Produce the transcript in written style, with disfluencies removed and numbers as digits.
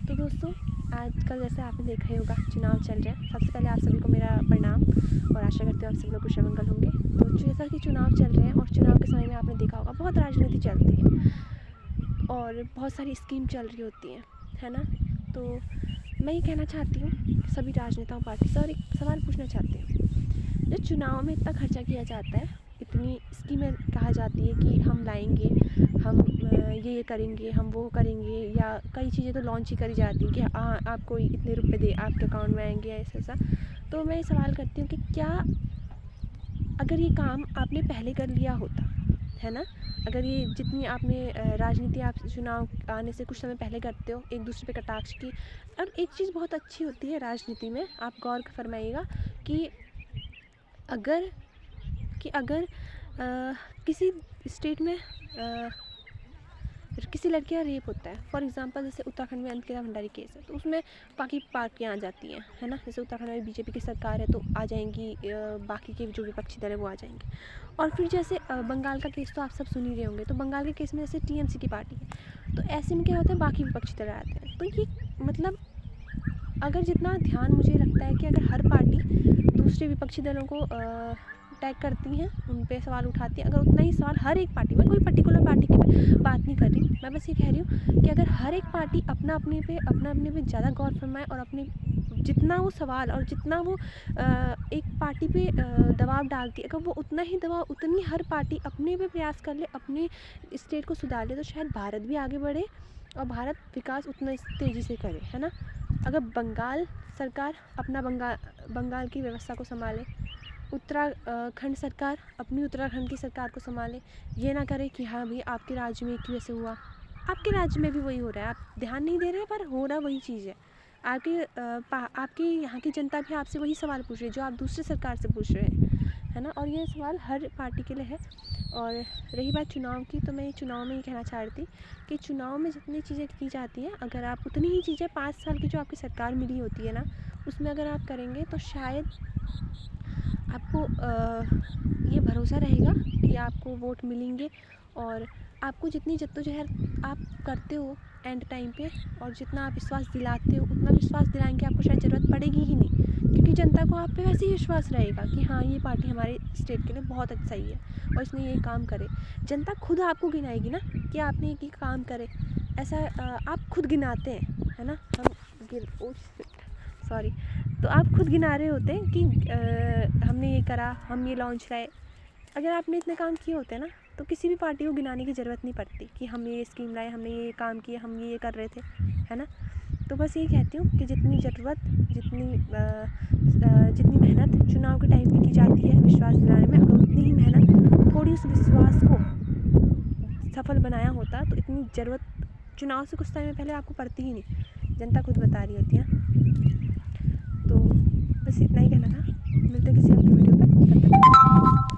तो दोस्तों, आजकल जैसे आपने देखा ही होगा चुनाव चल रहे हैं। सबसे पहले आप सभी को मेरा प्रणाम और आशा करती हूँ आप सभी लोग कुशल मंगल होंगे। तो जैसा कि चुनाव चल रहे हैं और चुनाव के समय में आपने देखा होगा बहुत राजनीति चलती है और बहुत सारी स्कीम चल रही होती हैं, है ना। तो मैं ये कहना चाहती हूँ कि सभी राजनेताओं पार्टी से और एक सवाल पूछना चाहती हूँ। जो चुनाव में इतना खर्चा किया जाता है, इतनी स्कीमें कहा जाती है कि हम लाएंगे, हम ये करेंगे, हम वो करेंगे, या कई चीज़ें तो लॉन्च ही करी जाती हैं कि आपको इतने रुपए दे आपके अकाउंट में आएंगे, ऐसा ऐसा। तो मैं ये सवाल करती हूँ कि क्या अगर ये काम आपने पहले कर लिया होता, है ना, अगर ये जितनी आपने राजनीति आप चुनाव आने से कुछ समय पहले करते हो एक दूसरे पे कटाक्ष की। और एक चीज़ बहुत अच्छी होती है राजनीति में, आप गौर फरमाइएगा कि अगर किसी स्टेट में किसी लड़के का रेप होता है, फॉर एग्जांपल जैसे उत्तराखंड में अंकिता भंडारी केस है, तो उसमें बाकी पार्टियाँ आ जाती हैं, है ना। जैसे उत्तराखंड में बीजेपी की सरकार है तो आ जाएंगी, बाकी के जो विपक्षी दल है वो आ जाएंगे। और फिर जैसे बंगाल का केस तो आप सब सुन ही रहे होंगे। तो बंगाल के केस में जैसे टीएमसी की पार्टी है, तो ऐसे में क्या होता है, बाकी विपक्षी दल आते हैं। तो ये मतलब अगर जितना ध्यान मुझे लगता है कि अगर हर पार्टी दूसरे विपक्षी दलों को अटैक करती हैं, उन पे सवाल उठाती हैं, अगर उतना ही सवाल हर एक पार्टी, मैं कोई पर्टिकुलर पार्टी की बात नहीं कर रही, मैं बस ये कह रही हूँ कि अगर हर एक पार्टी अपना अपने पे ज़्यादा गौर फरमाए और अपने जितना वो सवाल और जितना वो एक पार्टी पे दबाव डालती है, अगर वो उतना ही दबाव उतनी हर पार्टी अपने पे प्रयास कर ले, अपने स्टेट को सुधार ले, तो शायद भारत भी आगे बढ़े और भारत विकास उतना तेज़ी से करे, है ना। अगर बंगाल सरकार अपना बंगाल की व्यवस्था को संभाले, उत्तराखंड सरकार अपनी उत्तराखंड की सरकार को संभाले, ये ना करे कि हाँ भाई आपके राज्य में एक वैसे हुआ, आपके राज्य में भी वही हो रहा है, आप ध्यान नहीं दे रहे पर हो रहा वही चीज़ है। आपकी यहाँ की जनता भी आपसे वही सवाल पूछ रही है जो आप दूसरी सरकार से पूछ रहे हैं, है ना। और ये सवाल हर पार्टी के लिए है। और रही बात चुनाव की, तो मैं चुनाव में ये कहना चाह रही थी कि चुनाव में जितनी चीज़ें की जाती हैं, अगर आप उतनी ही चीज़ें 5 साल की जो आपकी सरकार मिली होती है ना, उसमें अगर आप करेंगे तो शायद आपको ये भरोसा रहेगा कि आपको वोट मिलेंगे। और आपको जितनी जद्दोजहद आप करते हो एंड टाइम पे, और जितना आप विश्वास दिलाते हो, उतना विश्वास दिलाएंगे आपको शायद ज़रूरत पड़ेगी ही नहीं, क्योंकि जनता को आप पे वैसे ही विश्वास रहेगा कि हाँ ये पार्टी हमारे स्टेट के लिए बहुत अच्छा ही है और इसने ये काम करे। जनता खुद आपको गिनाएगी ना कि आपने ये काम करे, ऐसा आप खुद गिनाते हैं, है ना। सॉरी, तो आप खुद गिना रहे होते हैं कि हमने ये करा, हम ये लॉन्च लाए। अगर आपने इतने काम किए होते ना, तो किसी भी पार्टी को गिनाने की ज़रूरत नहीं पड़ती कि हम ये स्कीम लाए, हमने ये काम किए, हम ये कर रहे थे, है ना। तो बस यही कहती हूँ कि जितनी ज़रूरत, जितनी मेहनत चुनाव के टाइम पे की जाती है विश्वास दिलाने में, अगर उतनी ही मेहनत थोड़ी उस विश्वास को सफल बनाया होता, तो इतनी ज़रूरत चुनाव से कुछ समय पहले आपको पड़ती ही नहीं। जनता खुद बता रही होती है।